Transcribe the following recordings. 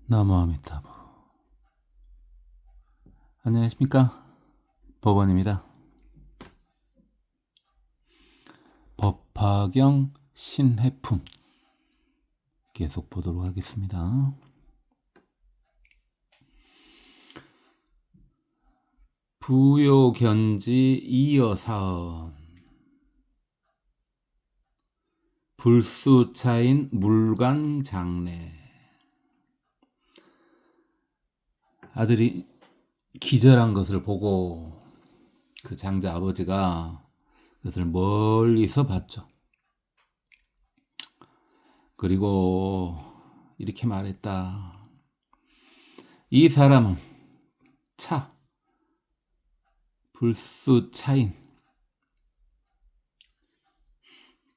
나무아미타부. 안녕하십니까, 법원입니다. 법화경 신해품 계속 보도록 하겠습니다. 부요견지 이어사언 불수차인 물관장래. 아들이 기절한 것을 보고 그 장자 아버지가 그것을 멀리서 봤죠. 그리고 이렇게 말했다. 이 사람은 불수차인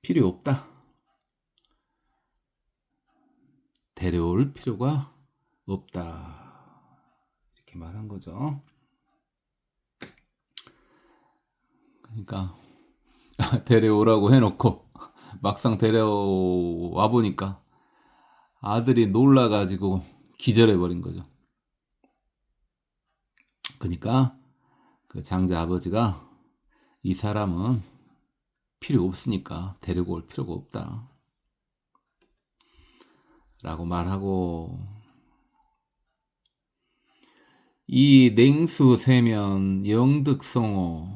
필요 없다. 데려올 필요가 없다. 이렇게 말한 거죠. 그러니까 데려오라고 해놓고 막상 데려와 보니까 아들이 놀라가지고 기절해버린 거죠. 그러니까 그 장자 아버지가 이 사람은 필요 없으니까 데리고 올 필요가 없다 라고 말하고, 이 냉수세면 영득성호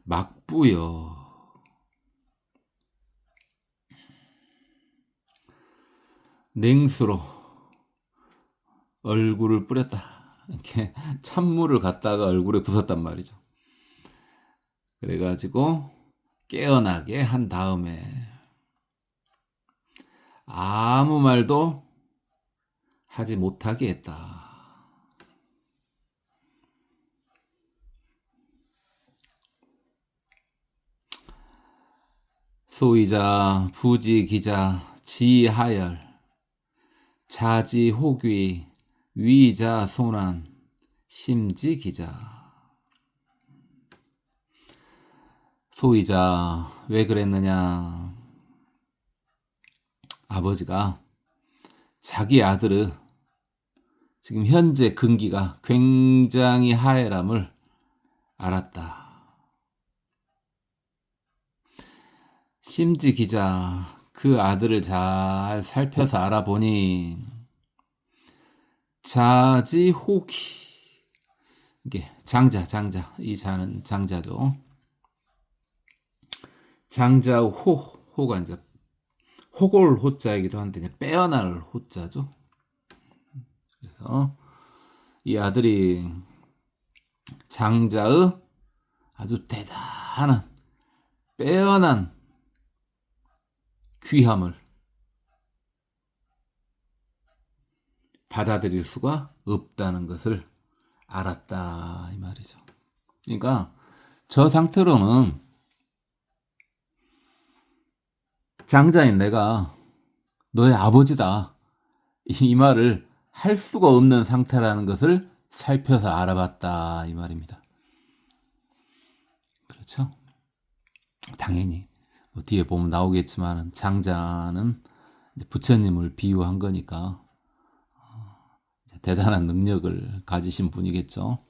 막부여. 냉수로 얼굴을 뿌렸다. 이렇게 찬물을 갖다가 얼굴에 부었단 말이죠. 그래가지고 깨어나게 한 다음에 아무 말도 하지 못하게 했다. 소이자 부지기자 지하열 자지호귀 위자손안 심지기자. 소이자 왜 그랬느냐. 아버지가 자기 아들의 지금 현재 근기가 굉장히 하애람을 알았다. 심지 기자 그 아들을 잘 살펴서 알아보니 자지호기, 이게 장자 이 자는 장자죠. 장자 호가 이제 호골 호자이기도 한데 빼어날 호자죠. 그래서 이 아들이 장자의 아주 대단한 빼어난 귀함을 받아들일 수가 없다는 것을 알았다 이 말이죠. 그러니까 저 상태로는 장자인 내가 너의 아버지다 이 말을 할 수가 없는 상태라는 것을 살펴서 알아봤다 이 말입니다. 그렇죠? 당연히 뭐 뒤에 보면 나오겠지만 장자는 부처님을 비유한 거니까 대단한 능력을 가지신 분이겠죠.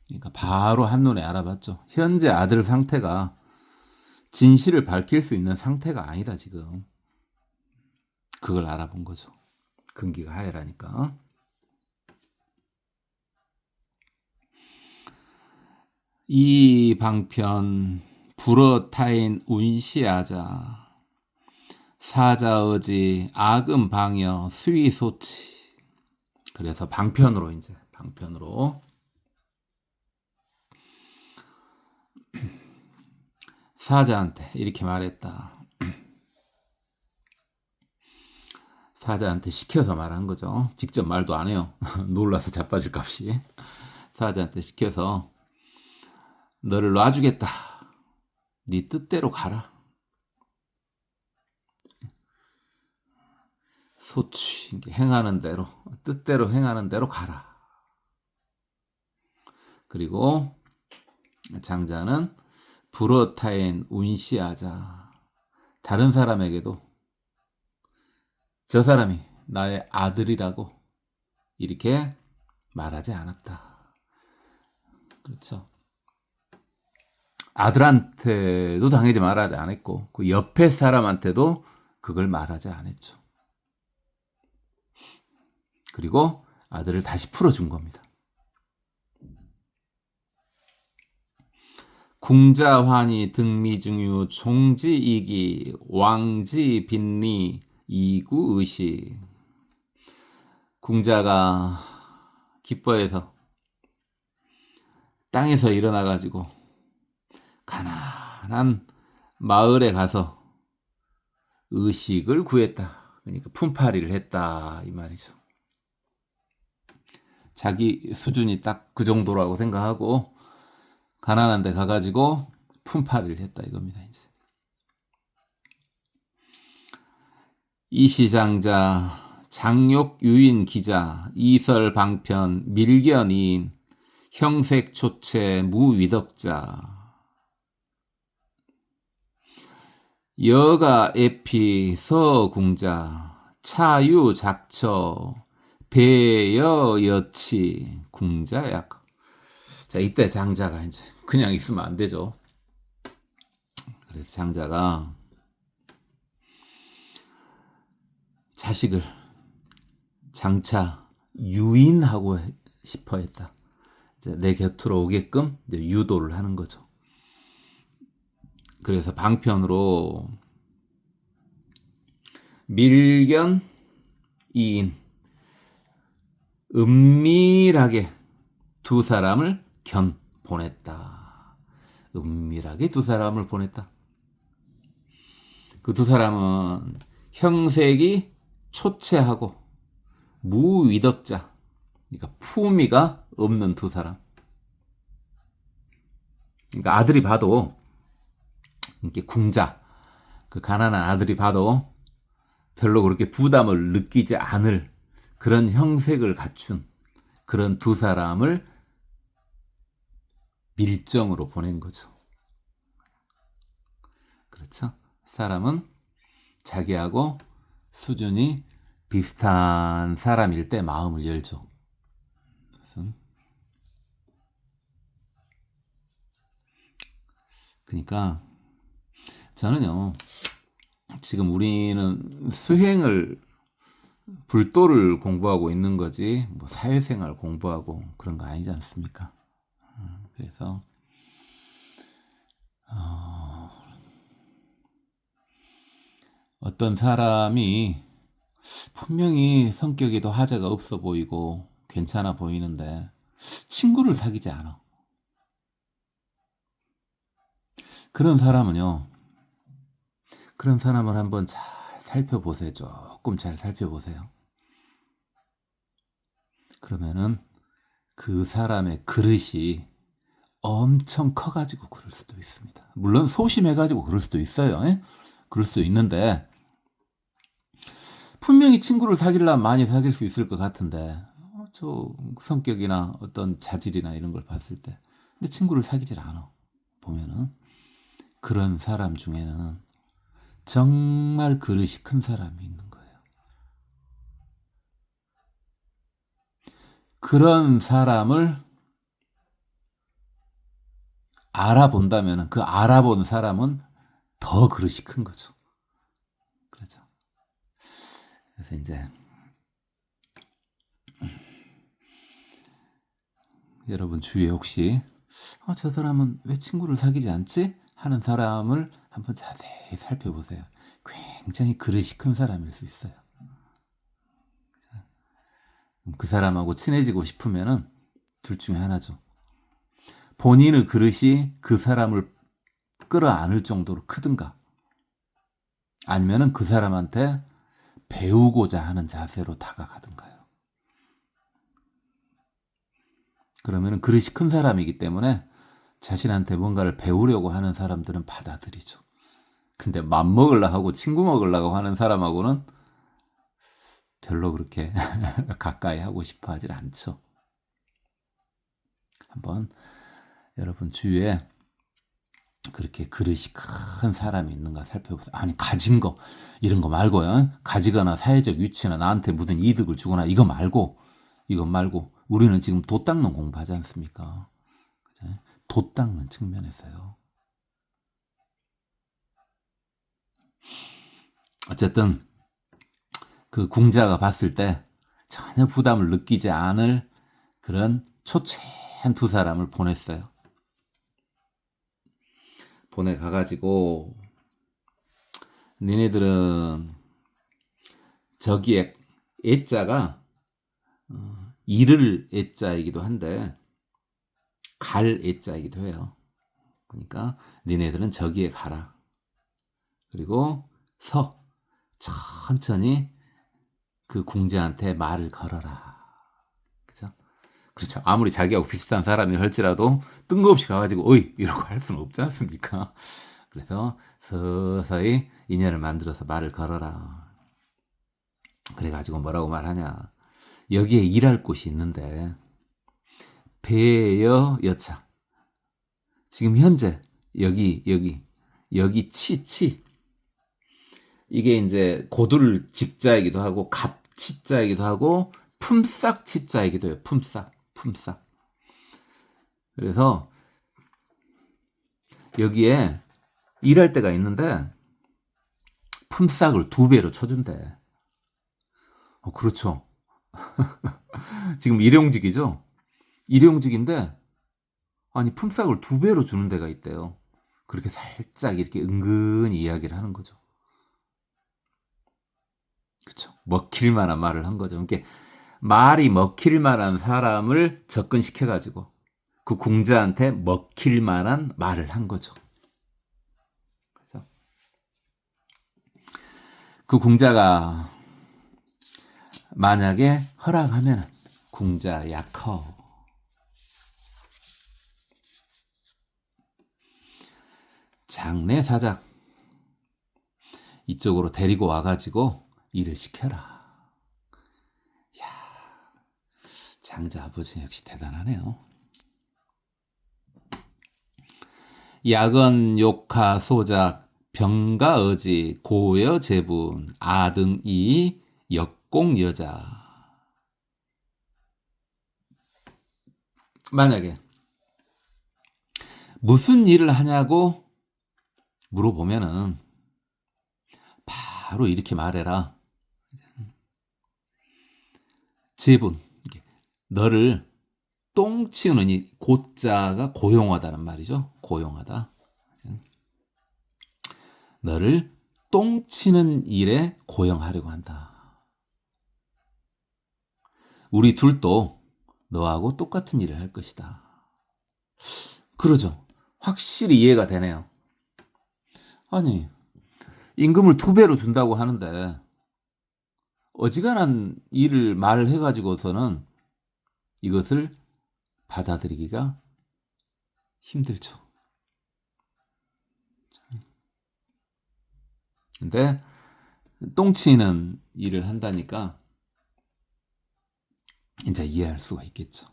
그러니까 바로 한눈에 알아봤죠. 현재 아들 상태가 진실을 밝힐 수 있는 상태가 아니다 지금. 그걸 알아본 거죠. 근기가 하얘라니까. 이 방편 불어타인 운시하자 사자어지 악음 방여 수위소치. 그래서 방편으로 사자한테 이렇게 말했다. 사자한테 시켜서 말한 거죠. 직접 말도 안 해요. 놀라서 자빠질 값이. 사자한테 시켜서 너를 놔주겠다. 네 뜻대로 가라. 소취, 행하는 대로, 뜻대로 행하는 대로 가라. 그리고 장자는 불어타인 운시하자. 다른 사람에게도 저 사람이 나의 아들이라고 이렇게 말하지 않았다. 그렇죠. 아들한테도 당연히 말하지 않았고 그 옆에 사람한테도 그걸 말하지 않았죠. 그리고 아들을 다시 풀어준 겁니다. 궁자환이 등미중유 총지이기 왕지 빈리 이구의시. 궁자가 기뻐해서 땅에서 일어나가지고 가난한 마을에 가서 의식을 구했다. 그러니까 품팔이를 했다 이 말이죠. 자기 수준이 딱 그 정도라고 생각하고 가난한 데 가가지고 품팔이를 했다 이겁니다. 이제 이시장자, 장욕 유인 기자, 이설 방편, 밀견인, 형색 초체 무위덕자, 여가 에피 서궁자, 차유 작처, 배여 여치, 궁자약. 자, 이때 장자가 이제 그냥 있으면 안 되죠. 그래서 장자가 자식을 장차 유인하고 싶어 했다. 이제 내 곁으로 오게끔 이제 유도를 하는 거죠. 그래서 방편으로 밀견 이인 은밀하게 두 사람을 보냈다. 은밀하게 두 사람을 보냈다. 그 두 사람은 형색이 초췌하고 무위덕자, 그러니까 품위가 없는 두 사람. 그러니까 아들이 봐도 이렇게 궁자, 그 가난한 아들이 봐도 별로 그렇게 부담을 느끼지 않을 그런 형색을 갖춘 그런 두 사람을 밀정으로 보낸 거죠. 그렇죠? 사람은 자기하고 수준이 비슷한 사람일 때 마음을 열죠. 그러니까 저는요, 지금 우리는 수행을 불도를 공부하고 있는 거지 뭐 사회생활 공부하고 그런 거 아니지 않습니까? 그래서 어떤 사람이 분명히 성격이 더 하자가 없어 보이고 괜찮아 보이는데 친구를 사귀지 않아. 그런 사람은요, 그런 사람을 한번 잘 살펴보세요. 조금 잘 살펴보세요. 그러면은 그 사람의 그릇이 엄청 커가지고 그럴 수도 있습니다. 물론 소심해가지고 그럴 수도 있어요. 예? 그럴 수도 있는데 분명히 친구를 사귀려면 많이 사귈 수 있을 것 같은데 저 성격이나 어떤 자질이나 이런 걸 봤을 때 근데 친구를 사귀질 않아. 보면은 그런 사람 중에는 정말 그릇이 큰 사람이 있는 거예요. 그런 사람을 알아본다면 그 알아본 사람은 더 그릇이 큰 거죠. 그렇죠. 그래서 이제 여러분 주위에 혹시 저 사람은 왜 친구를 사귀지 않지? 하는 사람을 한번 자세히 살펴보세요. 굉장히 그릇이 큰 사람일 수 있어요. 그 사람하고 친해지고 싶으면은 둘 중에 하나죠. 본인의 그릇이 그 사람을 끌어안을 정도로 크든가 아니면은 그 사람한테 배우고자 하는 자세로 다가가든가요. 그러면은 그릇이 큰 사람이기 때문에 자신한테 뭔가를 배우려고 하는 사람들은 받아들이죠. 근데 맘먹으려고 하고 친구 먹으려고 하는 사람하고는 별로 그렇게 가까이 하고 싶어 하질 않죠. 한번 여러분 주위에 그렇게 그릇이 큰 사람이 있는가 살펴보세요. 아니 가진 거 이런 거 말고요. 가지거나 사회적 위치나 나한테 무슨 이득을 주거나 이거 말고 우리는 지금 돛 닦는 공부하지 않습니까? 그죠? 돛 닦는 측면에서요. 어쨌든 그 궁자가 봤을 때 전혀 부담을 느끼지 않을 그런 초췌한 두 사람을 보냈어요. 보내가가지고 니네들은 저기에 애자가 이를 애자이기도 한데 갈 애자이기도 해요. 그러니까 니네들은 저기에 가라. 그리고 천천히 그 궁자한테 말을 걸어라. 그죠? 그렇죠. 아무리 자기하고 비슷한 사람이 할지라도 뜬금없이 가가지고 어이 이러고 할 수는 없지 않습니까? 그래서 서서히 인연을 만들어서 말을 걸어라. 그래가지고 뭐라고 말하냐. 여기에 일할 곳이 있는데 배여 여차. 지금 현재 여기 치 이게 이제 고들 직자이기도 하고 갑치자이기도 하고 품삯 치자이기도 해요. 품삯. 그래서 여기에 일할 때가 있는데 품삯을 2배로 쳐준대. 그렇죠. 지금 일용직이죠. 일용직인데 아니 품삯을 2배로 주는 데가 있대요. 그렇게 살짝 이렇게 은근히 이야기를 하는 거죠. 그렇죠. 먹힐 만한 말을 한 거죠. 그러니까 말이 먹힐 만한 사람을 접근시켜가지고 그 궁자한테 먹힐 만한 말을 한 거죠. 그래서 그 궁자가 만약에 허락하면 궁자 약허 장례사작 이쪽으로 데리고 와가지고 일을 시켜라. 야, 장자 아버지 역시 대단하네요. 야건 욕하 소작 병가 어지 고여 제분 아등이 역공 여자. 만약에 무슨 일을 하냐고 물어보면은 바로 이렇게 말해라. 제분 너를 똥 치우는 이 고자가 고용하다는 말이죠. 고용하다. 너를 똥 치는 일에 고용하려고 한다. 우리 둘도 너하고 똑같은 일을 할 것이다. 그러죠. 확실히 이해가 되네요. 아니 임금을 2배로 준다고 하는데 어지간한 일을 말해가지고서는 이것을 받아들이기가 힘들죠. 근데 똥치는 일을 한다니까 이제 이해할 수가 있겠죠.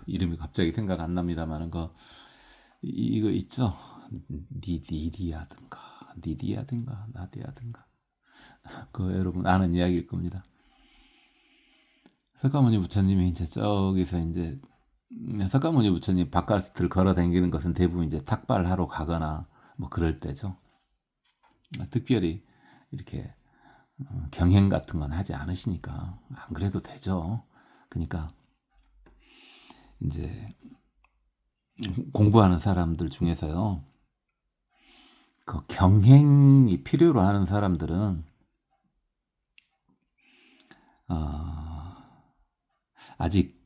이름이 갑자기 생각 안 납니다만 이거 있죠. 니디아든가 나디아든가 그 여러분 아는 이야기일 겁니다. 석가모니 부처님이 이제 저기서 이제 석가모니 부처님 바깥을 걸어 다니는 것은 대부분 이제 탁발하러 가거나 뭐 그럴 때죠. 특별히 이렇게 경행 같은 건 하지 않으시니까 안 그래도 되죠. 그러니까 이제 공부하는 사람들 중에서요. 그 경행이 필요로 하는 사람들은 아직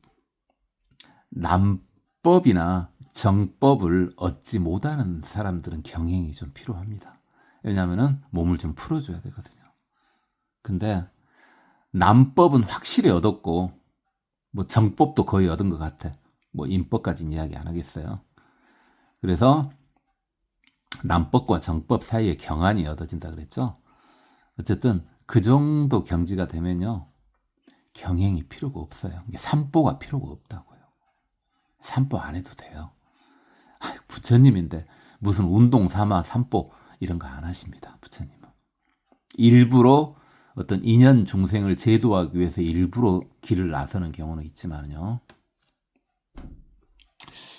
남법이나 정법을 얻지 못하는 사람들은 경행이 좀 필요합니다. 왜냐하면 몸을 좀 풀어줘야 되거든요. 근데 남법은 확실히 얻었고 뭐 정법도 거의 얻은 것 같아. 뭐 인법까지는 이야기 안 하겠어요. 그래서 남법과 정법 사이에 경안이 얻어진다 그랬죠. 어쨌든 그 정도 경지가 되면요. 경행이 필요가 없어요. 삼보가 필요가 없다고요. 삼보 안 해도 돼요. 부처님인데 무슨 운동 삼아 삼보 이런 거 안 하십니다. 부처님은 일부러 어떤 인연 중생을 제도하기 위해서 일부러 길을 나서는 경우는 있지만요.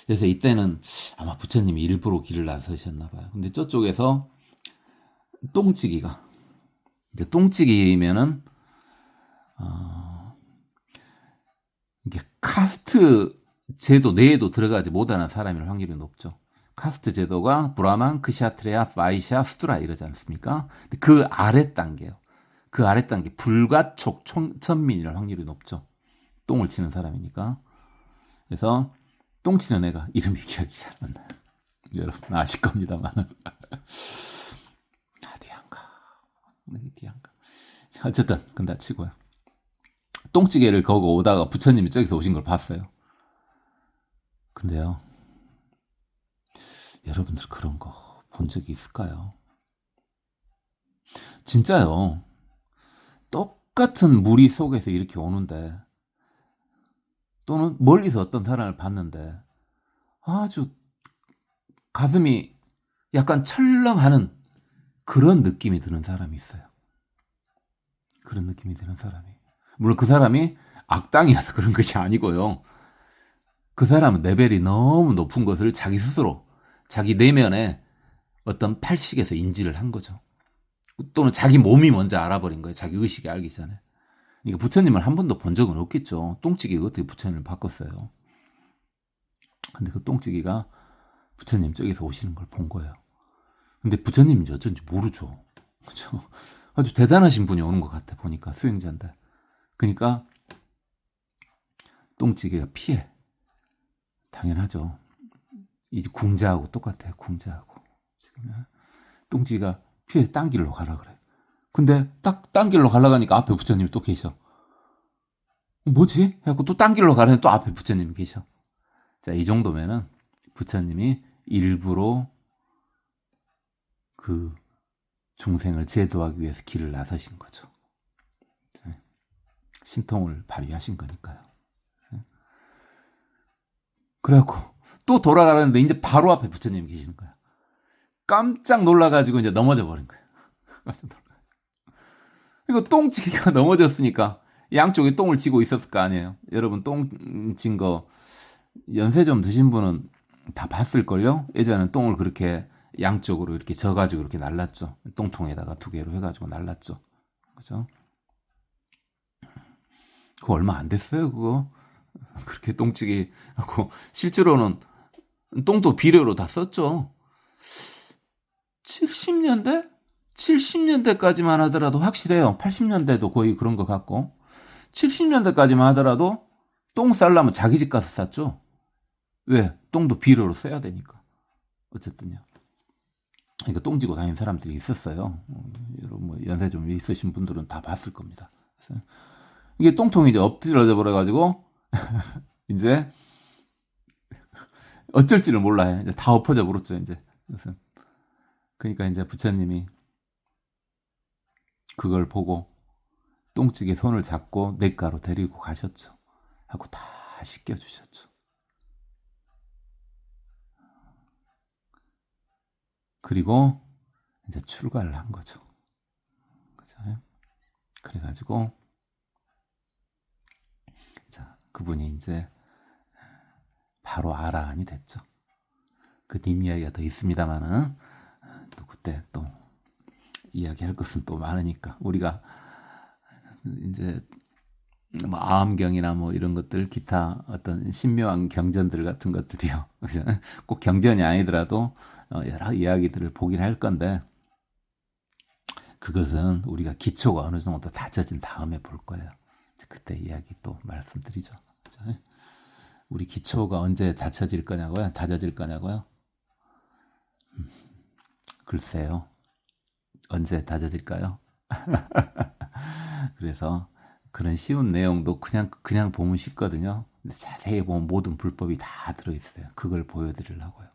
그래서 이때는 아마 부처님이 일부러 길을 나서셨나 봐요. 근데 저쪽에서 똥찌기가, 이제 똥찌기면은 이게 카스트 제도 내에도 들어가지 못하는 사람일 확률이 높죠. 카스트 제도가 브라만, 크샤트레아, 바이샤, 수드라 이러지 않습니까? 근데 그 아래 단계요. 그 아래 단계 불가촉 천민일 확률이 높죠. 똥을 치는 사람이니까. 그래서 똥 치는 애가 이름이 기억이 잘 안 나요. 여러분 아실 겁니다만. 어디한가. 어쨌든 근데 치고요. 똥찌개를 거고 오다가 부처님이 저기서 오신 걸 봤어요. 근데요, 여러분들 그런 거 본 적이 있을까요? 진짜요. 똑같은 무리 속에서 이렇게 오는데, 또는 멀리서 어떤 사람을 봤는데 아주 가슴이 약간 철렁하는 그런 느낌이 드는 사람이 있어요. 그런 느낌이 드는 사람이. 물론 그 사람이 악당이라서 그런 것이 아니고요. 그 사람은 레벨이 너무 높은 것을 자기 스스로, 자기 내면에 어떤 팔식에서 인지를 한 거죠. 또는 자기 몸이 먼저 알아버린 거예요. 자기 의식이 알기 전에. 그러니까 부처님을 한 번도 본 적은 없겠죠. 똥찌개가 어떻게 부처님을 바꿨어요. 근데 그 똥찌개가 부처님 저기서 오시는 걸 본 거예요. 근데 부처님인지 어쩐지 모르죠. 그렇죠? 아주 대단하신 분이 오는 것 같아 보니까 수행자인데. 그러니까 똥찌개가 피해. 당연하죠. 이 궁자하고 똑같아요. 궁자하고. 지금 똥찌개가 피해 딴 길로 가라 그래. 근데 딱 딴 길로 가려고 하니까 앞에 부처님이 또 계셔. 뭐지? 해갖고 또 딴 길로 가려니 또 앞에 부처님이 계셔. 자, 이 정도면은 부처님이 일부러 그 중생을 제도하기 위해서 길을 나서신 거죠. 신통을 발휘하신 거니까요. 그래갖고 또 돌아가려는데 이제 바로 앞에 부처님이 계시는 거야. 깜짝 놀라가지고 이제 넘어져 버린 거야. 깜짝 놀라. 이거 똥찌개가 넘어졌으니까 양쪽에 똥을 쥐고 있었을 거 아니에요. 여러분 똥 진 거 연세 좀 드신 분은 다 봤을걸요? 예전에는 똥을 그렇게 양쪽으로 이렇게 져가지고 이렇게 날랐죠. 똥통에다가 두 개로 해가지고 날랐죠. 그죠? 그거 얼마 안 됐어요, 그거. 그렇게 똥찌개 하고, 실제로는 똥도 비료로 다 썼죠. 70년대? 70년대까지만 하더라도 확실해요. 80년대도 거의 그런 것 같고. 70년대까지만 하더라도 똥 쌀려면 자기 집 가서 쌌죠. 왜? 똥도 비료로 써야 되니까. 어쨌든요. 그러니까 똥지고 다니는 사람들이 있었어요. 여러분 뭐 연세 좀 있으신 분들은 다 봤을 겁니다. 그래서 이게 똥통이 이제 엎드려져 버려가지고 이제 어쩔지를 몰라요. 이제 다 엎어져 버렸죠. 이제 그러니까 이제 부처님이 그걸 보고 똥찌개 손을 잡고 냇가로 데리고 가셨죠. 하고 다 씻겨주셨죠. 그리고 이제 출가를 한 거죠. 그죠? 그래가지고 자, 그분이 이제 바로 아라한이 됐죠. 그 뒷이야기가 더 있습니다만은 또 그때 또 이야기할 것은 또 많으니까 우리가 이제 뭐 아함경이나 뭐 이런 것들 기타 어떤 신묘한 경전들 같은 것들이요. 꼭 경전이 아니더라도 여러 이야기들을 보긴 할 건데 그것은 우리가 기초가 어느 정도 다져진 다음에 볼 거예요. 그때 이야기 또 말씀드리죠. 우리 기초가 언제 다져질 거냐고요? 다져질 거냐고요? 글쎄요. 언제 다져질까요? 그래서 그런 쉬운 내용도 그냥 보면 쉽거든요. 근데 자세히 보면 모든 불법이 다 들어있어요. 그걸 보여드리려고요.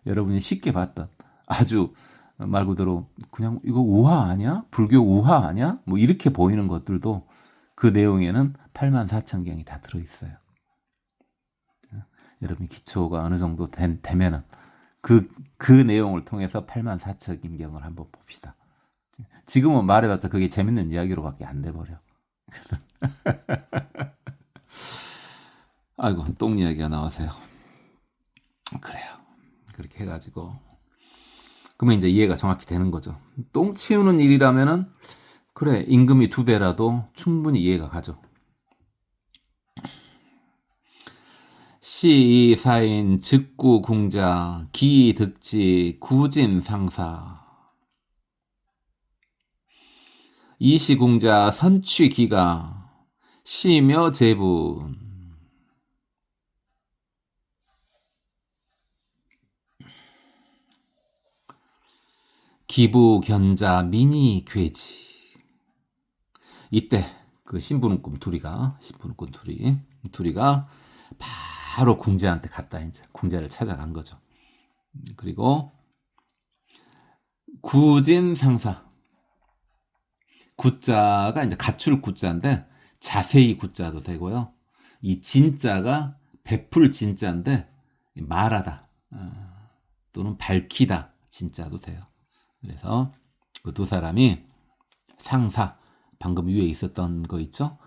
여러분이 쉽게 봤던 아주 말 그대로 그냥 이거 우화 아니야? 불교 우화 아니야? 뭐 이렇게 보이는 것들도 그 내용에는 84,000경이 다 들어있어요. 여러분 기초가 어느 정도 되면은 그 내용을 통해서 84척임경을 한번 봅시다. 지금은 말해봤자 그게 재밌는 이야기로밖에 안 돼버려. 아이고 똥 이야기가 나와서요. 그래요. 그렇게 해가지고 그러면 이제 이해가 정확히 되는 거죠. 똥 치우는 일이라면은 그래 임금이 2배라도 충분히 이해가 가죠. 시사인 즉구궁자 기득지 구진상사 이시궁자 선취기가 시며 제분 기부견자 미니괴지. 이때 그 신부름꾼 둘이가 바로 궁자한테 갔다 이제 궁자를 찾아간 거죠. 그리고 구진상사 구자가 이제 갖출 구자인데 자세히 구자도 되고요. 이 진자가 베풀 진자인데 말하다 또는 밝히다 진자도 돼요. 그래서 그 두 사람이 상사 방금 위에 있었던 거 있죠?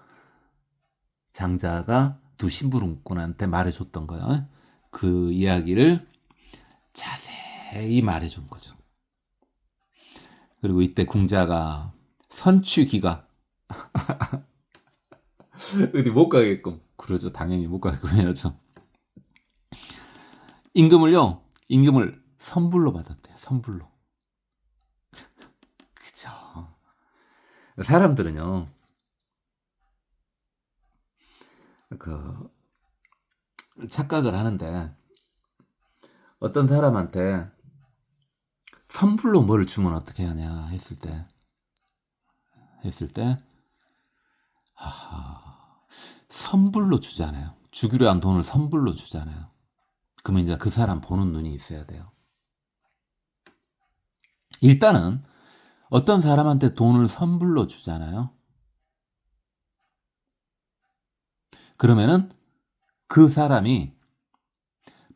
장자가 두 신부름꾼한테 말해줬던 거예요. 그 이야기를 자세히 말해준 거죠. 그리고 이때 궁자가 선취기가 어디 못 가게끔 그러죠. 당연히 못 가게끔 해야죠. 임금을 선불로 받았대요. 선불로. 그죠. 사람들은요. 그 착각을 하는데 어떤 사람한테 선불로 뭘 주면 어떻게 하냐 했을 때 선불로 주잖아요. 주기로 한 돈을 선불로 주잖아요. 그러면 이제 그 사람 보는 눈이 있어야 돼요. 일단은 어떤 사람한테 돈을 선불로 주잖아요. 그러면은 그 사람이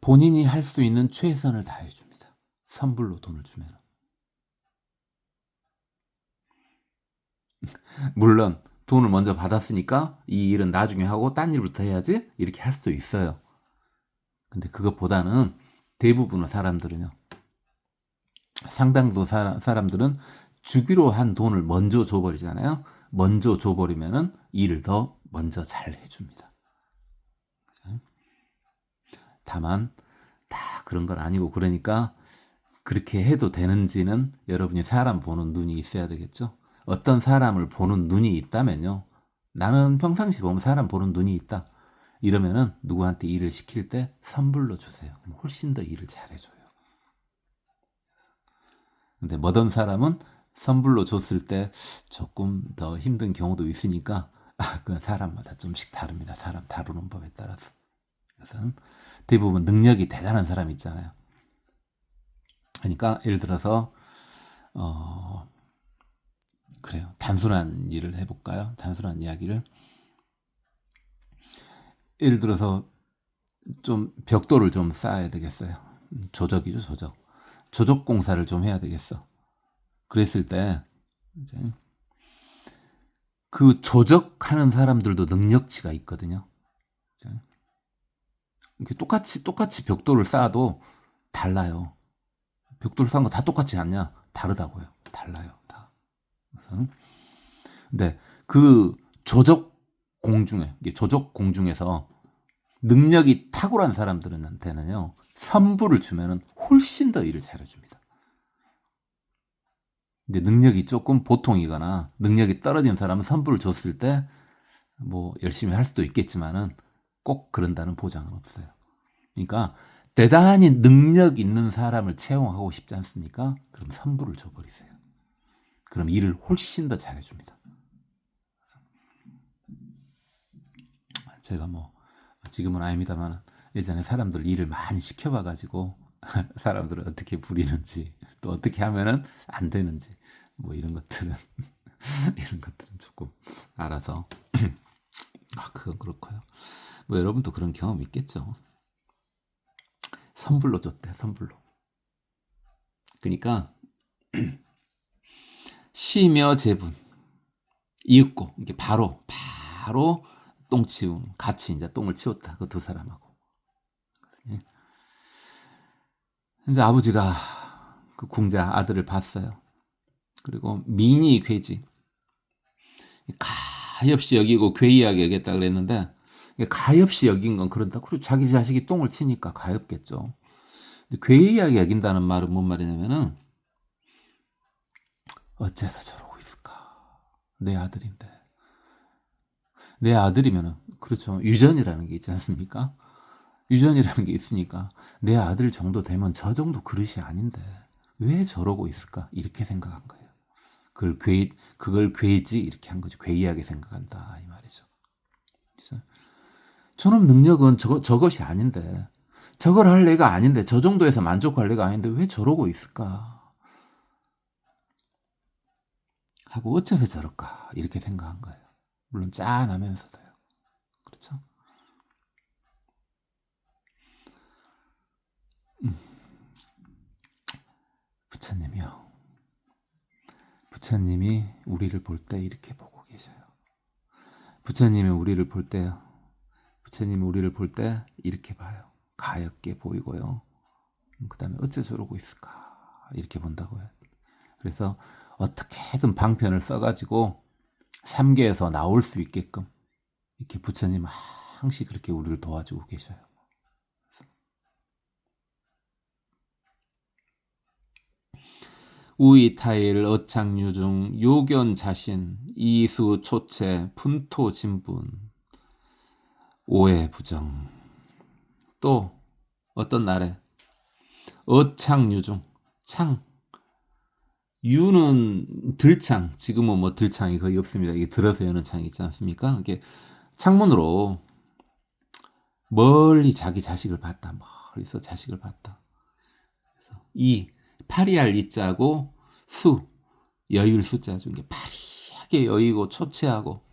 본인이 할 수 있는 최선을 다해 줍니다. 선불로 돈을 주면. 물론 돈을 먼저 받았으니까 이 일은 나중에 하고 딴 일부터 해야지 이렇게 할 수도 있어요. 근데 그것보다는 대부분의 사람들은요. 상당도 사람들은 주기로 한 돈을 먼저 줘버리잖아요. 먼저 줘버리면은 일을 더 먼저 잘 해줍니다. 다만 다 그런 건 아니고 그러니까 그렇게 해도 되는지는 여러분이 사람 보는 눈이 있어야 되겠죠. 어떤 사람을 보는 눈이 있다면요. 나는 평상시 보면 사람 보는 눈이 있다. 이러면은 누구한테 일을 시킬 때 선불로 주세요. 그럼 훨씬 더 일을 잘해줘요. 근데 뭐든 사람은 선불로 줬을 때 조금 더 힘든 경우도 있으니까 그건 사람마다 좀씩 다릅니다. 사람 다루는 법에 따라서. 그래서 대부분 능력이 대단한 사람 있잖아요. 그러니까 예를 들어서 그래요. 단순한 일을 해볼까요? 단순한 이야기를. 예를 들어서 좀 벽돌을 좀 쌓아야 되겠어요. 조적이죠, 조적. 조적 공사를 좀 해야 되겠어. 그랬을 때 이제 그 조적하는 사람들도 능력치가 있거든요. 이렇게 똑같이 벽돌을 쌓아도 달라요. 벽돌 쌓은 거 다 똑같지 않냐? 다르다고요. 달라요, 다. 근데 그 조적 공중에서 능력이 탁월한 사람들한테는요, 선불을 주면은 훨씬 더 일을 잘해줍니다. 근데 능력이 조금 보통이거나 능력이 떨어진 사람은 선불을 줬을 때 뭐 열심히 할 수도 있겠지만은 꼭 그런다는 보장은 없어요. 그러니까 대단히 능력 있는 사람을 채용하고 싶지 않습니까? 그럼 선불을 줘버리세요. 그럼 일을 훨씬 더 잘해줍니다. 제가 뭐 지금은 아닙니다만 예전에 사람들 일을 많이 시켜봐가지고 사람들을 어떻게 부리는지 또 어떻게 하면은 안 되는지 뭐 이런 것들은 조금 알아서 그건 그렇고요. 뭐 여러분도 그런 경험 있겠죠. 선불로 줬대, 선불로. 그러니까 시며 제분 이윽고 이게 바로 똥 치운 같이 이제 똥을 치웠다. 그 두 사람하고. 예. 이제 아버지가 그 궁자 아들을 봤어요. 그리고 민이 괴지 가엾이 여기고 괴이하게 여겼다 그랬는데 가엾이 여긴 건 그런다. 그리고 자기 자식이 똥을 치니까 가엾겠죠. 근데 괴이하게 여긴다는 말은 뭔 말이냐면은 어째서 저러고 있을까? 내 아들인데. 내 아들이면은 그렇죠. 유전이라는 게 있지 않습니까? 유전이라는 게 있으니까 내 아들 정도 되면 저 정도 그릇이 아닌데 왜 저러고 있을까? 이렇게 생각한 거예요. 그걸 괴지 이렇게 한 거죠. 괴이하게 생각한다 이 말이죠. 그래서 저놈 능력은 저것이 아닌데 저걸 할 애가 아닌데 저 정도에서 만족할 애가 아닌데 왜 저러고 있을까? 하고 어째서 저럴까? 이렇게 생각한 거예요. 물론 짠하면서도요. 그렇죠? 부처님이요. 부처님이 우리를 볼 때 이렇게 보고 계셔요. 부처님이 우리를 볼 때요. 부처님이 우리를 볼 때 이렇게 봐요. 가엾게 보이고요. 그 다음에 어째 저러고 있을까? 이렇게 본다고요. 그래서 어떻게든 방편을 써가지고 삼계에서 나올 수 있게끔 이렇게 부처님 항시 그렇게 우리를 도와주고 계셔요. 우이타일 어창유중 요견자신 이수 초체 분토 진분 오해 부정. 또 어떤 날에 어창유중 창 유는 들창, 지금은 뭐 들창이 거의 없습니다. 이게 들어서 여는 창이 있지 않습니까? 이게 창문으로 멀리 자기 자식을 봤다. 멀리서 자식을 봤다. 그래서 이 파리할 이자고 수 여유를 수자 중에 파리하게 여유고 초췌하고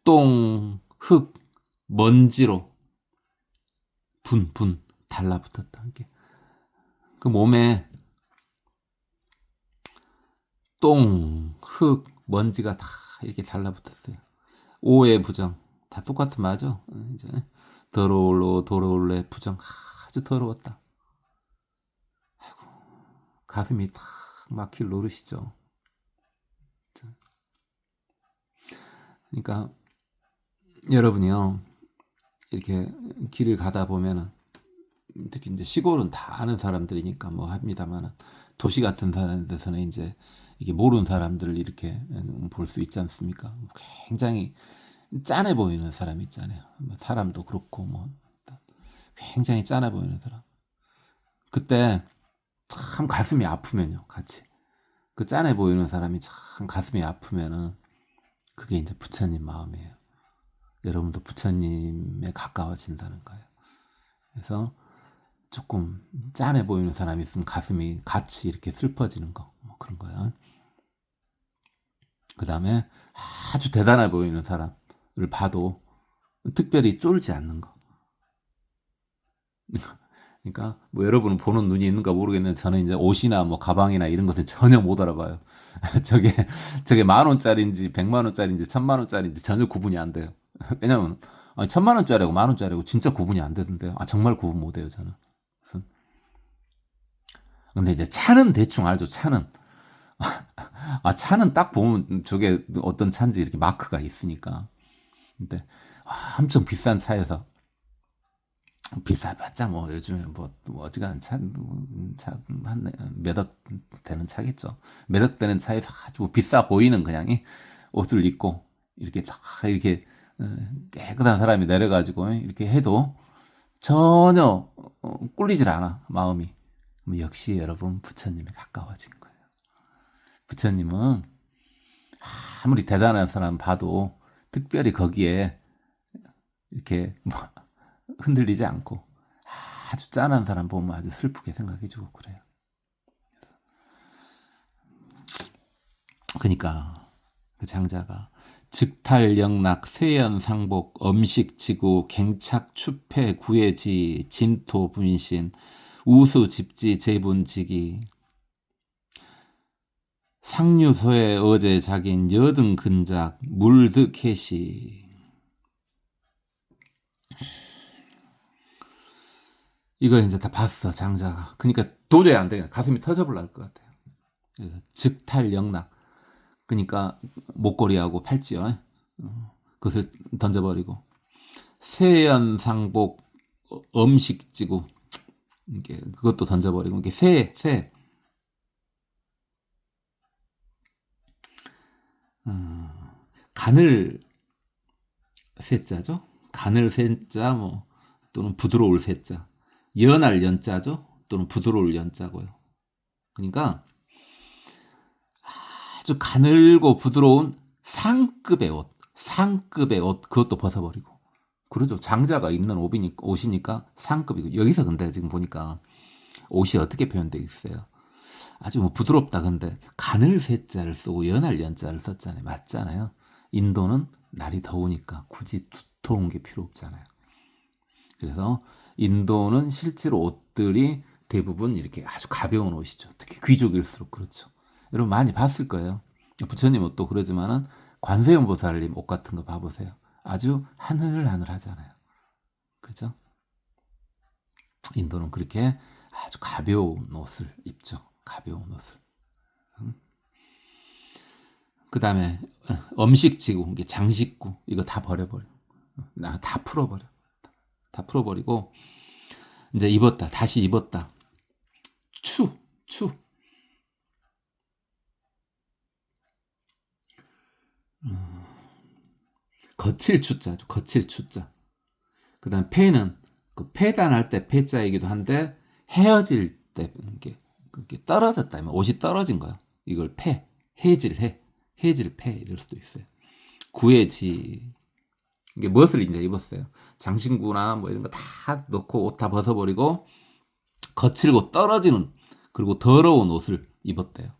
똥, 흙, 먼지로 분 달라붙었다. 이게 그 몸에 똥, 흙, 먼지가 다 이렇게 달라붙었어요. 오해 부정 다 똑같은 말이죠. 이제 더러울래 부정 아주 더러웠다. 아이고, 가슴이 탁 막힐 노릇이죠. 그러니까 여러분이요 이렇게 길을 가다 보면은 특히 이제 시골은 다 아는 사람들이니까 뭐 합니다만은 도시 같은 데서는 이제 이게 모르는 사람들을 이렇게 볼 수 있지 않습니까? 굉장히 짠해 보이는 사람 있잖아요. 사람도 그렇고 뭐 굉장히 짠해 보이는 사람. 그때 참 가슴이 아프면요, 같이 그 짠해 보이는 사람이 참 가슴이 아프면은 그게 이제 부처님 마음이에요. 여러분도 부처님에 가까워진다는 거예요. 그래서 조금 짠해 보이는 사람이 있으면 가슴이 같이 이렇게 슬퍼지는 거, 뭐 그런 거예요. 그 다음에 아주 대단해 보이는 사람을 봐도 특별히 쫄지 않는 거. 그러니까 뭐 여러분은 보는 눈이 있는가 모르겠는데 저는 이제 옷이나 뭐 가방이나 이런 것을 전혀 못 알아봐요. 저게 10,000원짜리인지 100,000원짜리인지 1,000,000원짜리인지 전혀 구분이 안 돼요. 왜냐면 1,000,000원짜리고 10,000원짜리고 진짜 구분이 안 되던데요. 정말 구분 못 해요 저는. 근데 이제 차는 대충 알죠. 차는 차는 딱 보면 저게 어떤 차인지 이렇게 마크가 있으니까. 근데 엄청 비싼 차에서 비싸봤자 뭐 요즘에 뭐 어지간한 차한 몇억 되는 차겠죠. 몇억 되는 차에서 아주 비싸 보이는 그냥이 옷을 입고 이렇게 딱 이렇게 깨끗한 사람이 내려가지고 이렇게 해도 전혀 꿀리질 않아 마음이. 역시 여러분 부처님에 가까워진 거예요. 부처님은 아무리 대단한 사람 봐도 특별히 거기에 이렇게 뭐 흔들리지 않고 아주 짠한 사람 보면 아주 슬프게 생각해주고 그래요. 그러니까 그 장자가 즉탈영락 세연상복 엄식지구 갱착 추패 구해지 진토 분신 우수집지 재분지기 상류소에 어제 작인 여등 근작 물득해시. 이걸 이제 다 봤어 장자가. 그러니까 도저히 안 돼. 가슴이 터져버릴 것 같아요. 그래서 즉탈영락. 그러니까 목걸이하고 팔찌요. 그것을 던져버리고 세연상복 엄식지구 이게 그것도 던져버리고 이게 새 간을 새자죠. 간을 새자 뭐 또는 부드러울 새자. 연할 연자죠. 또는 부드러울 연자고요. 그러니까 아주 가늘고 부드러운 상급의 옷 그것도 벗어버리고. 그러죠. 장자가 입는 옷이니까 상급이고. 여기서 근데 지금 보니까 옷이 어떻게 표현되어 있어요. 아주 뭐 부드럽다. 근데 가늘 새자를 쓰고 연할 연자를 썼잖아요. 맞잖아요. 인도는 날이 더우니까 굳이 두터운 게 필요 없잖아요. 그래서 인도는 실제로 옷들이 대부분 이렇게 아주 가벼운 옷이죠. 특히 귀족일수록 그렇죠. 여러분 많이 봤을 거예요. 부처님 옷도 그러지만은 관세음 보살님 옷 같은 거 봐보세요. 아주 하늘하늘하잖아요. 그렇죠? 인도는 그렇게 아주 가벼운 옷을 입죠. 가벼운 옷을. 그 다음에 음식지구, 이게 장식구 이거 다 버려버려. 다 풀어버려. 다 풀어버리고 이제 입었다. 다시 입었다. 추. 거칠 추자죠. 거칠 추자. 그 다음 패는 그 패단할 때 패자이기도 한데 헤어질 때 이게 떨어졌다. 옷이 떨어진 거야. 이걸 해질패 이럴 수도 있어요. 구해지 이게 무엇을 이제 입었어요. 장신구나 뭐 이런 거 다 넣고 옷 다 벗어버리고 거칠고 떨어지는 그리고 더러운 옷을 입었대요.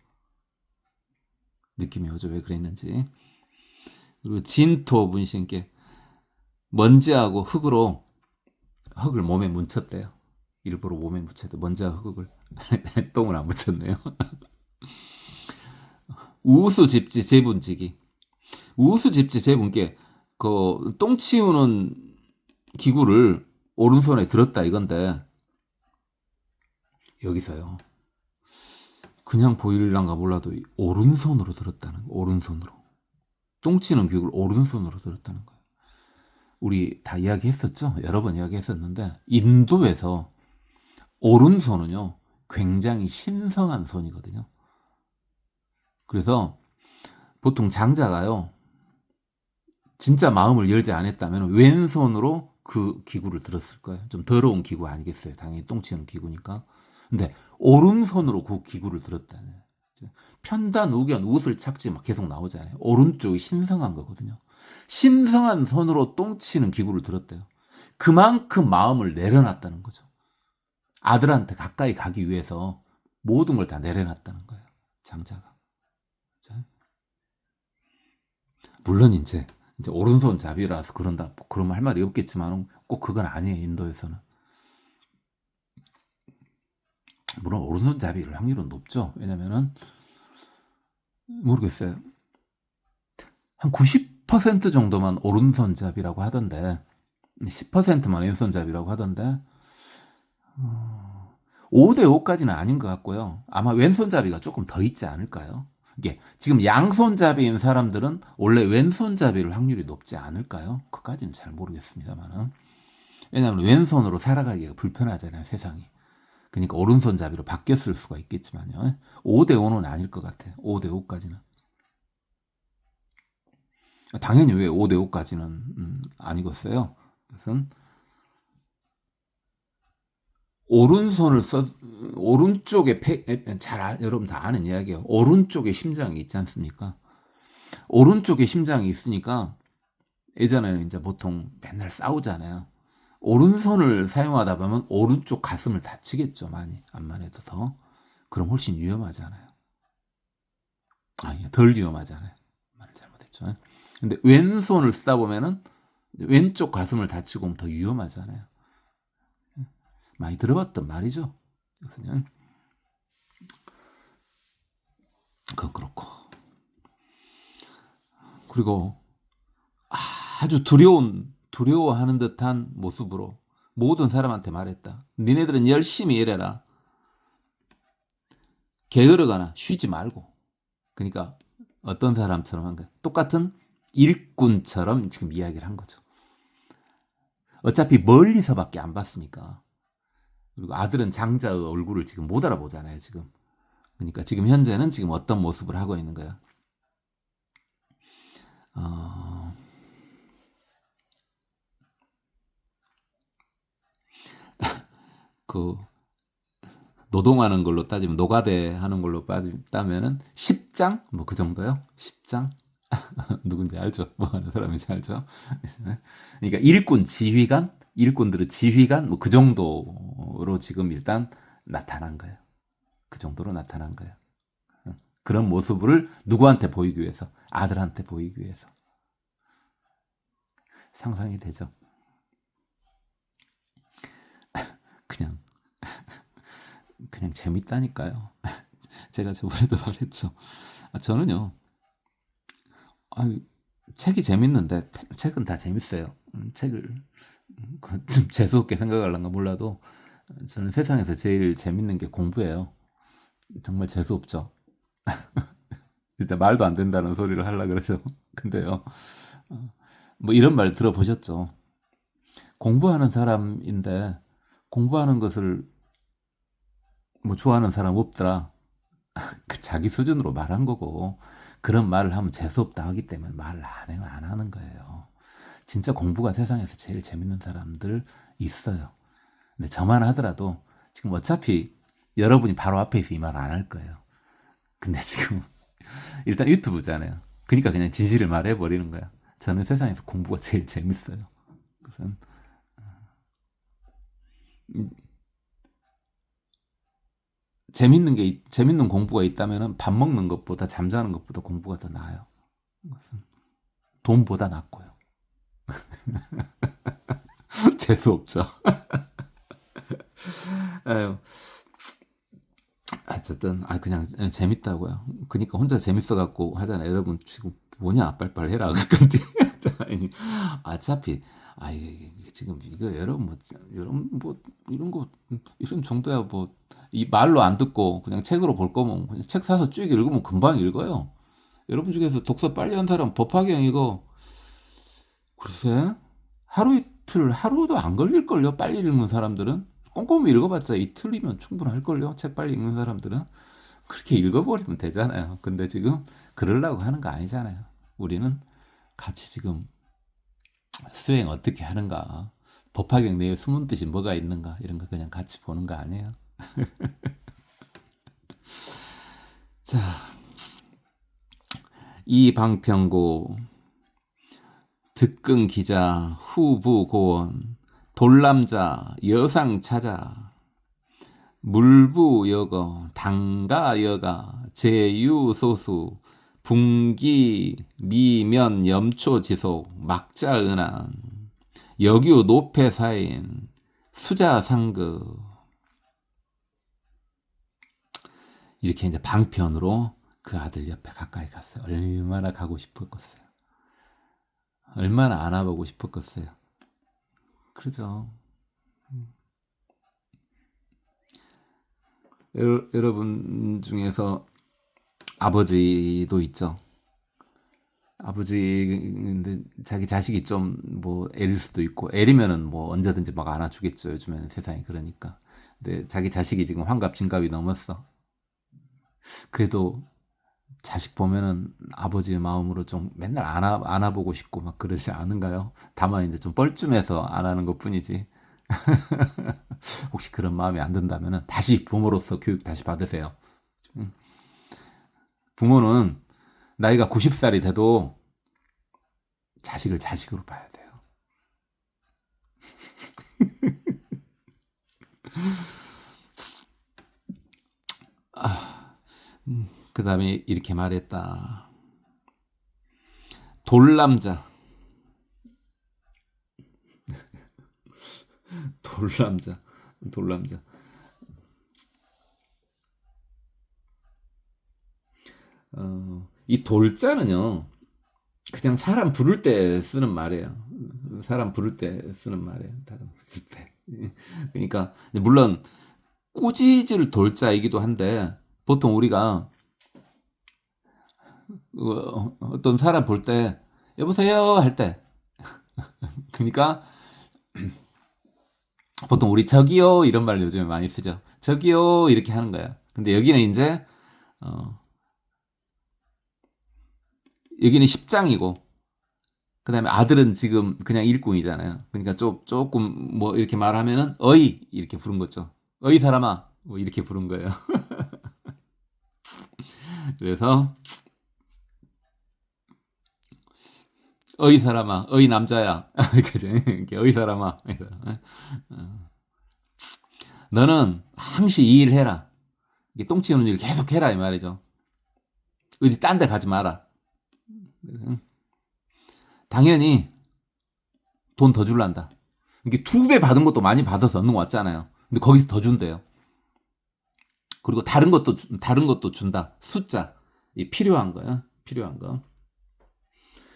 느낌이 오죠. 왜 그랬는지. 그리고 진토 분신께 먼지하고 흙을 몸에 묻혔대요. 일부러 몸에 묻혀도 먼지하고 흙을 똥을 안 묻혔네요. 우수집지 재분지기. 우수집지 재분께 그 똥 치우는 기구를 오른손에 들었다 이건데 여기서요. 그냥 보일란가 몰라도 오른손으로 들었다는 거. 오른손으로. 똥 치는 기구를 오른손으로 들었다는 거예요. 우리 다 이야기했었죠? 여러 번 이야기했었는데 인도에서 오른손은요 굉장히 신성한 손이거든요. 그래서 보통 장자가요 진짜 마음을 열지 않았다면 왼손으로 그 기구를 들었을 거예요. 좀 더러운 기구 아니겠어요? 당연히 똥 치는 기구니까. 근데 오른손으로 그 기구를 들었다네. 편단, 우견, 우슬, 착지 막 계속 나오잖아요. 오른쪽이 신성한 거거든요. 신성한 손으로 똥 치는 기구를 들었대요. 그만큼 마음을 내려놨다는 거죠. 아들한테 가까이 가기 위해서 모든 걸 다 내려놨다는 거예요. 장자가. 물론 이제 오른손 잡이라서 그런다. 그러면 할 말이 없겠지만 꼭 그건 아니에요. 인도에서는. 물론 오른손 잡이를 확률은 높죠. 왜냐면은 모르겠어요. 한 90% 정도만 오른손잡이라고 하던데 10%만 왼손잡이라고 하던데 5대5까지는 아닌 것 같고요. 아마 왼손잡이가 조금 더 있지 않을까요? 이게 지금 양손잡이인 사람들은 원래 왼손잡이를 확률이 높지 않을까요? 그까지는 잘 모르겠습니다만은. 왜냐하면 왼손으로 살아가기가 불편하잖아요, 세상이. 그러니까 오른손잡이로 바뀌었을 수가 있겠지만요. 5대5는 아닐 것 같아요. 5대5까지는. 당연히 왜 5대5까지는 아니겠어요. 그래서 오른손을 오른쪽에 여러분 다 아는 이야기예요. 오른쪽에 심장이 있지 않습니까? 오른쪽에 심장이 있으니까 예전에는 이제 보통 맨날 싸우잖아요. 오른손을 사용하다 보면 오른쪽 가슴을 다치겠죠. 많이 암만 해도 더. 그럼 훨씬 위험하잖아요. 아니 덜 위험하잖아요. 말을 잘못했죠. 근데 왼손을 쓰다 보면은 왼쪽 가슴을 다치고 오면 더 위험하잖아요. 많이 들어봤던 말이죠. 그냥 그건 그렇고. 그리고 아주 두려워하는 듯한 모습으로 모든 사람한테 말했다. 니네들은 열심히 일해라. 게으르거나 쉬지 말고. 그러니까 어떤 사람처럼 한 거야. 똑같은 일꾼처럼 지금 이야기를 한 거죠. 어차피 멀리서밖에 안 봤으니까. 그리고 아들은 장자의 얼굴을 지금 못 알아보잖아요, 지금. 그러니까 지금 현재는 지금 어떤 모습을 하고 있는 거야. 그 노동하는 걸로 따지면 노가대 하는 걸로 따면은 10장 뭐 그 정도요. 10장 누군지 알죠? 뭐 하는 사람인지 알죠? 그러니까 일꾼들의 지휘관 뭐 그 정도로 지금 일단 나타난 거예요. 그 정도로 나타난 거예요. 그런 모습을 누구한테 보이기 위해서? 아들한테 보이기 위해서. 상상이 되죠? 그냥 재밌다니까요. 제가 저번에도 말했죠. 저는요. 책이 재밌는데 책은 다 재밌어요. 책을 좀 재수없게 생각하려나 몰라도 저는 세상에서 제일 재밌는 게 공부예요. 정말 재수없죠. 진짜 말도 안 된다는 소리를 하려고 그러죠. 근데요. 뭐 이런 말 들어보셨죠? 공부하는 사람인데 공부하는 것을 뭐 좋아하는 사람 없더라. 그 자기 수준으로 말한 거고 그런 말을 하면 재수없다 하기 때문에 말을 안 하는 거예요. 진짜 공부가 세상에서 제일 재밌는 사람들 있어요. 근데 저만 하더라도 지금 어차피 여러분이 바로 앞에 있어 이 말 안 할 거예요. 근데 지금 일단 유튜브잖아요. 그러니까 그냥 진실을 말해버리는 거야. 저는 세상에서 공부가 제일 재밌어요. 그래서 재밌는 공부가 있다면 밥 먹는 것보다 잠자는 것보다 공부가 더 나아요. 돈보다 낫고요. 재수 없죠. 아유, 어쨌든 그냥 재밌다고요. 그러니까 혼자 재밌어 갖고 하잖아요. 여러분 지금 뭐냐 빨빨 해라. 그런데 어차피 이게 지금 이거 여러분 뭐 이런 거 이런 정도야 뭐 이 말로 안 듣고 그냥 책으로 볼 거면 그냥 책 사서 쭉 읽으면 금방 읽어요. 여러분 중에서 독서 빨리 한 사람 법화경 이거 글쎄 하루 이틀 하루도 안 걸릴걸요. 빨리 읽는 사람들은 꼼꼼히 읽어봤자 이틀이면 충분할걸요. 책 빨리 읽는 사람들은 그렇게 읽어버리면 되잖아요. 근데 지금 그러려고 하는 거 아니잖아요. 우리는 같이 지금 수행 어떻게 하는가, 법화경 내에 숨은 뜻이 뭐가 있는가 이런 거 그냥 같이 보는 거 아니에요. 자, 이방평고 득근 기자 후부 고원 돌남자 여상 찾아 물부 여거 당가 여가 제유 소수 분기 미면 염초 지속 막자 은한 여규 노패 사인 수자 상급 이렇게 이제 방편으로 그 아들 옆에 가까이 갔어요. 얼마나 가고 싶었겠어요. 얼마나 안아보고 싶었겠어요. 그러죠. 여러분 중에서 아버지도 있죠. 아버지인데 자기 자식이 좀 뭐 애릴 수도 있고 애리면은 뭐 언제든지 막 안아주겠죠. 요즘에는 세상이 그러니까. 근데 자기 자식이 지금 환갑 진갑이 넘었어. 그래도 자식 보면은 아버지의 마음으로 좀 맨날 안아보고 싶고 막 그러지 않은가요? 다만 이제 좀 뻘쭘해서 안 하는 것 뿐이지. 혹시 그런 마음이 안 든다면은 다시 부모로서 교육 다시 받으세요. 부모는 나이가 90살이 돼도 자식을 자식으로 봐야 돼요. 그 다음에 이렇게 말했다. 돌남자. 돌남자. 돌남자. 이 돌자는요, 그냥 사람 부를 때 쓰는 말이에요. 사람 부를 때 쓰는 말이에요. 사람 부를 때. 그러니까 물론 꾸짖을 돌자이기도 한데, 보통 우리가 어떤 사람 볼 때 여보세요 할 때, 그러니까 보통 우리 저기요 이런 말 요즘에 많이 쓰죠. 저기요 이렇게 하는 거야. 근데 여기는 이제 여기는 10장이고, 그 다음에 아들은 지금 그냥 일꾼이잖아요. 그러니까 조금 뭐 이렇게 말하면은 어이 이렇게 부른 거죠. 어이 사람아 뭐 이렇게 부른 거예요. 그래서 어이 사람아, 어이 남자야, 그죠? 이렇게 어이 사람아, 너는 항시 이 일 해라. 이게 똥 치우는 일 계속 해라 이 말이죠. 어디 딴 데 가지 마라. 당연히 돈 더 줄란다. 이게 2배 받은 것도 많이 받아서 얻는 거 왔잖아요. 근데 거기서 더 준대요. 그리고 다른 것도 준다. 숫자. 이 필요한 거야. 필요한 거.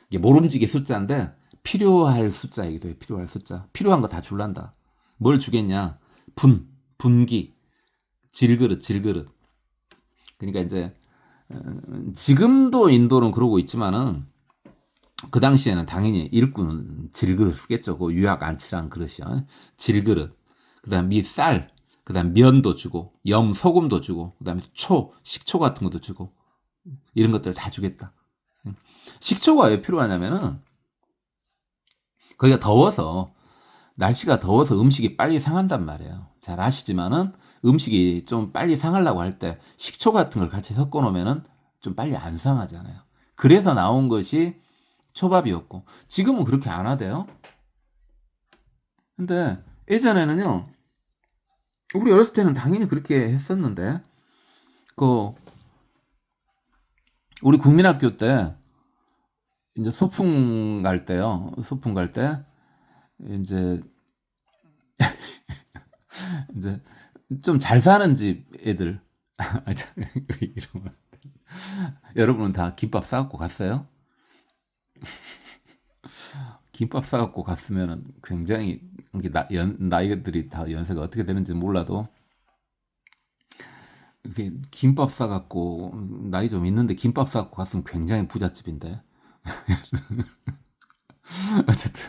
이게 모름지기 숫자인데 필요할 숫자이기도 해. 필요할 숫자. 필요한 거 다 줄란다. 뭘 주겠냐? 분기, 질그릇. 그러니까 이제 지금도 인도는 그러고 있지만은 그 당시에는 당연히 일꾼은 질그릇 쓰겠죠. 그 유약 안치란 그릇이요. 질그릇. 그다음 쌀, 그다음 면도 주고, 소금도 주고, 그다음에 식초 같은 것도 주고, 이런 것들 다 주겠다. 식초가 왜 필요하냐면은 거기가 날씨가 더워서 음식이 빨리 상한단 말이에요. 잘 아시지만은 음식이 좀 빨리 상하려고 할 때 식초 같은 걸 같이 섞어 놓으면은 좀 빨리 안 상하잖아요. 그래서 나온 것이 초밥이었고, 지금은 그렇게 안 하대요. 근데 예전에는요, 우리 어렸을 때는 당연히 그렇게 했었는데, 우리 국민학교 때 이제 소풍 갈 때요. 소풍 갈 때 이제 이제 좀 잘 사는 집 애들 이러면 여러분은 다 김밥 싸갖고 갔어요? 김밥 싸갖고 갔으면은 굉장히 나이들이 다 연세가 어떻게 되는지 몰라도 이렇게 김밥 싸갖고 나이 좀 있는데 김밥 싸갖고 갔으면 굉장히 부잣집인데. 어쨌든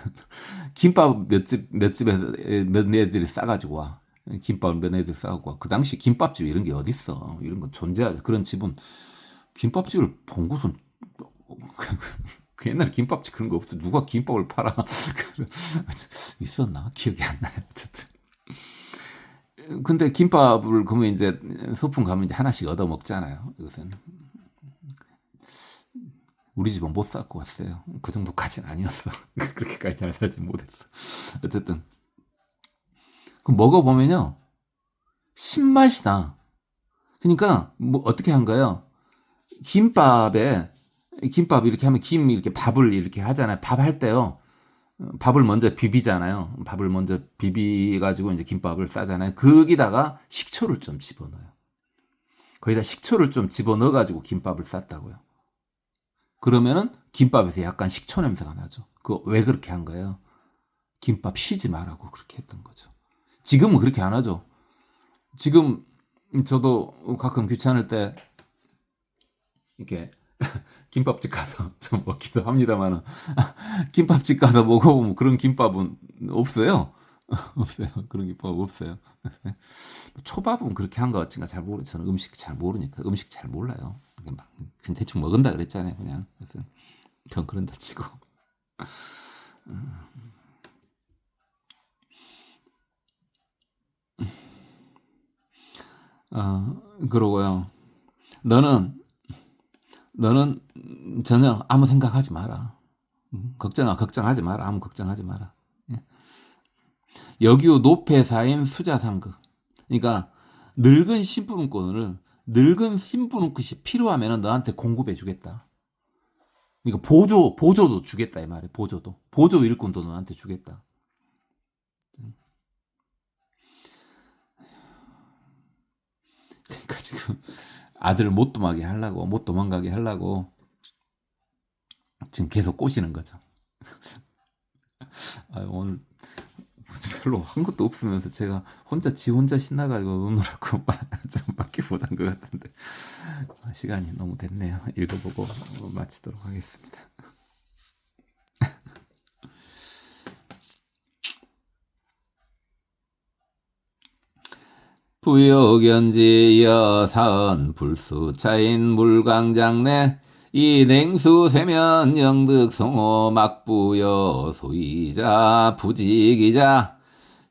김밥 몇 집에 몇 애들이 싸가지고 와. 김밥을 몇 애들이 싸갖고 와. 그 당시 김밥집 이런 게 어딨어. 이런 건 존재하지. 그런 집은 김밥집을 본 곳은 그 옛날에 김밥집 그런 거 없어. 누가 김밥을 팔아. 있었나? 기억이 안 나요. 어쨌든. 근데 김밥을 그러면 이제 소풍 가면 이제 하나씩 얻어 먹잖아요. 이것은 우리 집은 못 싸고 왔어요. 그 정도까지는 아니었어. 그렇게까지 잘 살지 못했어. 어쨌든 그 먹어보면요, 신맛이 나. 그러니까 뭐 어떻게 한가요? 김밥 이렇게 하면 김 이렇게 밥을 이렇게 하잖아요. 밥 할 때요, 밥을 먼저 비비잖아요. 밥을 먼저 비비가지고 이제 김밥을 싸잖아요. 거기다가 식초를 좀 집어넣어요. 거기다 식초를 좀 집어넣어가지고 김밥을 쌌다고요. 그러면은 김밥에서 약간 식초 냄새가 나죠. 그거 왜 그렇게 한 거예요? 김밥 쉬지 말라고 그렇게 했던 거죠. 지금은 그렇게 안 하죠. 지금 저도 가끔 귀찮을 때 이렇게 김밥집 가서 좀 먹기도 합니다만은 김밥집 가서 먹어보면 그런 김밥은 없어요. 없어요. 그런 김밥 없어요. 초밥은 그렇게 한 것 같은가 잘 모르. 저는 음식 잘 모르니까 음식 잘 몰라요. 그냥 대충 먹은다 그랬잖아요, 그냥. 그래서 전 그런다 치고. 그러고요. 너는 전혀 아무 생각하지 마라. 걱정하지 마라. 아무 걱정하지 마라. 예. 여기요 노폐사인 수자상극. 그러니까 늙은 심부름꾼이 필요하면 너한테 공급해 주겠다. 그러니까 보조도 주겠다 이 말이에요. 보조 일꾼도 너한테 주겠다. 그러니까 지금 아들을 못 도망가게 하려고 지금 계속 꼬시는 거죠. 오늘 별로 한 것도 없으면서 제가 지 혼자 신나가지고 노느라고 좀 많게 못한 것 같은데 시간이 너무 됐네요. 읽어보고 마치도록 하겠습니다. 부여견지 여사은 불수차인 물광장내 이 냉수 세면 영득 송호 막부여 소이자 부지기자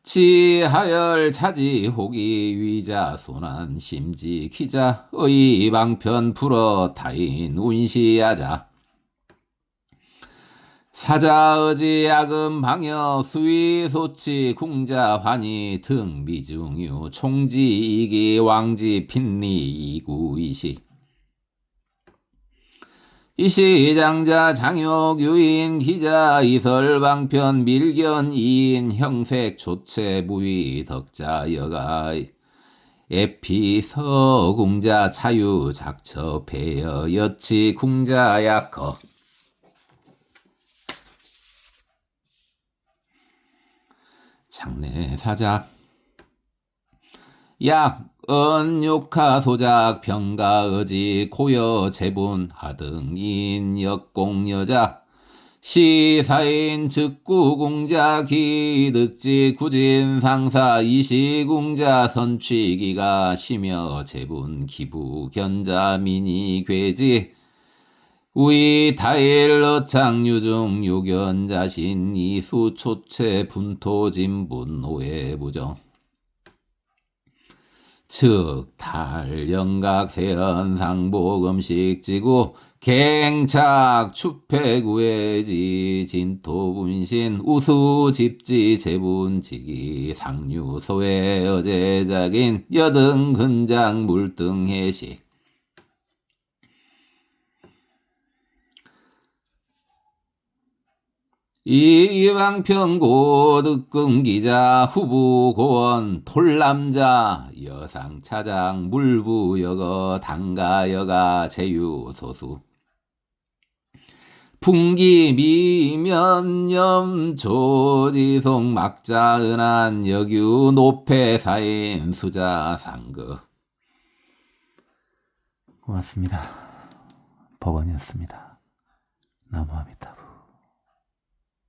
치하열 차지 호기 위자 소난 심지 기자 의방편 불어 타인 운시하자 사자의지 야금 방여 수위 소치 궁자 환희 등 미중유 총지 이기 왕지 핀리 이구이식 이시장자 장욕 유인 기자 이설방편 밀견 이인 형색 조체 무위 덕자 여가 에피서 궁자 차유 작처 폐여 여치 궁자 약허 장내 사작 약 언욕하 소작 병가의지 고여 재분 하등인 역공여작 시사인 즉구공자 기득지 구진 상사 이시궁자 선취기가 시며 재분 기부 견자 민이 괴지 우이 타일 어창 유중 요견 자신 이수 초체 분토 진분 오해 부정 즉 달 영각 세연 상복 음식 지구 갱착 추패 구해지 진토 분신 우수 집지 재분지기 상류 소외 어제작인 여등 근장 물등 해식 이방평고 득금기자 후부고원 톨남자 여상차장 물부여거 당가여가 제유소수 풍기미면염 조지송 막자은한 여규 노패사인 수자상급 고맙습니다. 법원이었습니다. 나무아미타부